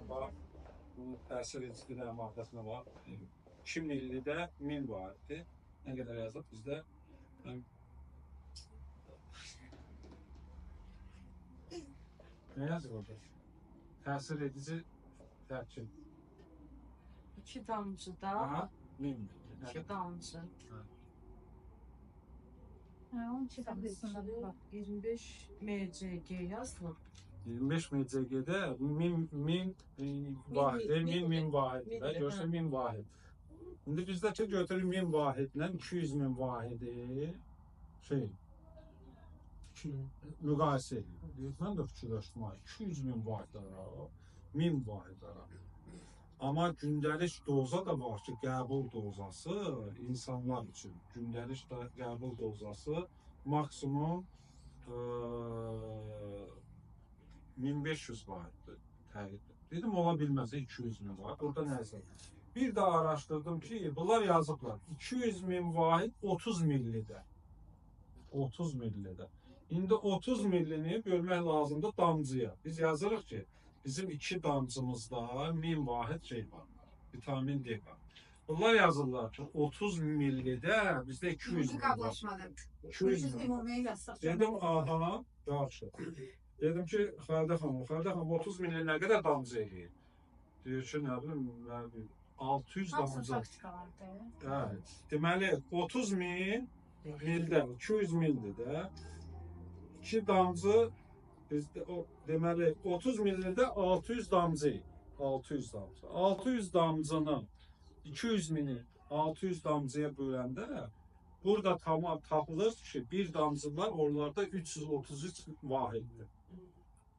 Bax, bu təsir edici dənə maddəsinə bax. 2050-də 1000 varitdir. Nə qədər yazıb bizdə? Ne yazıyor orada? Təsir edici tərkib. 2 damcıda. Aha, 1000. 2 damcı. Onun için damcısında bak. 25 mcg yazılıb. 25 mcg'de 1000 vahid, 1000 vahid. Görsə 1000 vahid. Şimdi bizdəki götürür 1000 vahidlə 200 min vahidi müqayisə edir. Mən də fikirləşdim, 200 min vahid ara, 1000 vahid ara. Amma gündəlik doza da var ki, qəbul dozası insanlar üçün. Gündəlik qəbul dozası maksimum 1500 vahiddir. Dedim, ola bilməz 200 min vahid. Burada nəzər. Bir daha araşdırdım ki, bunlar yazıblar. 200 min vahid 30 millidə. 30 millidə. İndi 30 millini bölmək lazımdır damcıya. Biz yazırıq ki, bizim 2 damcımızda 1000 vahid var. Vitamin D var. Bunlar yazırlar ki, 30 millidə bizdə 200 min var. 200 min. Dedim, aha, yaxşı. Dedim ki, Xalidə xanım, 30 milli nə qədər damcı eləyir? Deyir ki, nə bilim, 600 damcı. Evet. Deməli, 30 min mildən, 200 mildir də. 2 damcı, bizdə, deməli, 30 millidə 600 damcı. 600 damcı. 600 damcını, 200 mini 600 damcıya böləndə, burada tamam tapılır ki, bir damcılar onlarda 333 vahiddir.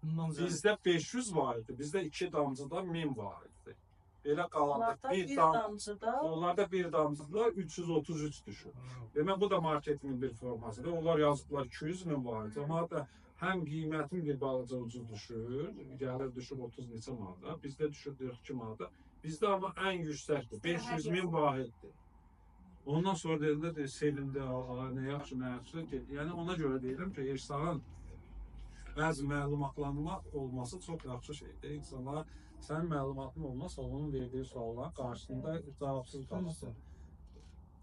Bizdə 500 vahiddir, bizdə 2 damcıda 1000 vahiddir. Belə qalanda onlarda bir damcıda 333 düşür. Demək, bu da marketin bir formasıdır. Onlar yazıblar 200 min vahid. Amma da həm qiymətin bir balaca ucuz düşür, gəlir düşür 30 neçə manada, bizdə düşür 42 manada. Bizdə amma ən yüksəkdir, 500 min vahiddir. Ondan sonra deyirlər, selində, nə yaxşı, nə yaxşı. Yəni ona görə deyirəm ki, Ersanın bəzi məlumatlanmaq olması çox yaxşı şeydir. İnsanlar, sənin məlumatın olmazsa, onun verdiyi sualların qarşısında cavabsız qalırsa.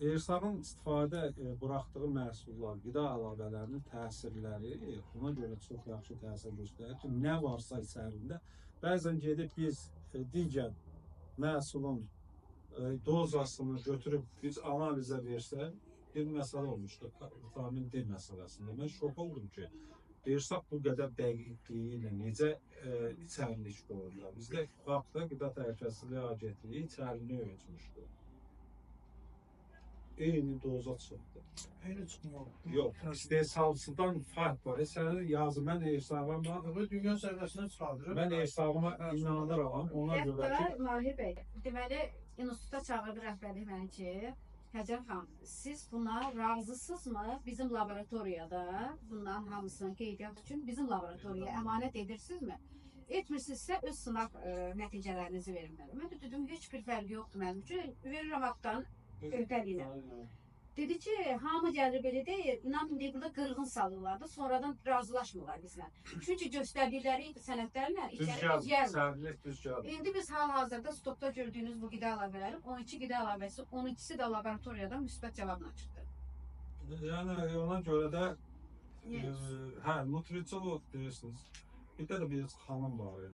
Ersanın istifadə buraxdığı məhsullar, qida əlavələrinin təsirləri ona görə çox yaxşı təsir göstərir ki, nə varsa içərində. Bəzən gedib biz digər məhsulun dozasını götürüb biz analizə versək, bir məsələ olmuşdur, vitamin D məsələsində. Mən şok oldum ki, Ersaq bu qədər dəqiqliyi ilə necə içərilik qoyurlar. Bizdə vaxtda Qida Təhlükəsizliyi Agentliyi içərini ölçmüşdür. Eyni doza çıxdı. Eyni çıxmıyor. Yox, istehsalçıdan fərq var. Sənin yazı, mən Ersağıma... Bu dünya səviyyəsindən çıxardırır. Mən Ersağıma inanıram, ona görə ki... Hətta Mahir bəy, deməli, instituta çağırdı rəhbərlik məni ki, Həcər xanım, siz buna razısınızmı? Bizim laboratoriyada bundan hamısını qeydiyyat üçün bizim laboratoriyaya əmanət edirsinizmi? Etmirsinizsə öz sınaq nəticələrinizi verin mənə. Mən də dedim, heç bir fərqi yoxdur mənim üçün. Verirəm haqdan öhdəliyinə. Dedi ki, hamı gəlir belə deyir, inanın deyir, burada qırğın salırlar da, sonradan razılaşmırlar bizlə. Çünki göstərdikləri sənədlərlə içəri gəlmir. İndi biz hal-hazırda stokda gördüyünüz bu qida əlavələri, 12 qida əlavəsi, 12-si də laboratoriyada müsbət cavabla çıxdı. Yəni, ona görə də, hə, nutrisolog deyirsiniz. Bir də bir xanım var.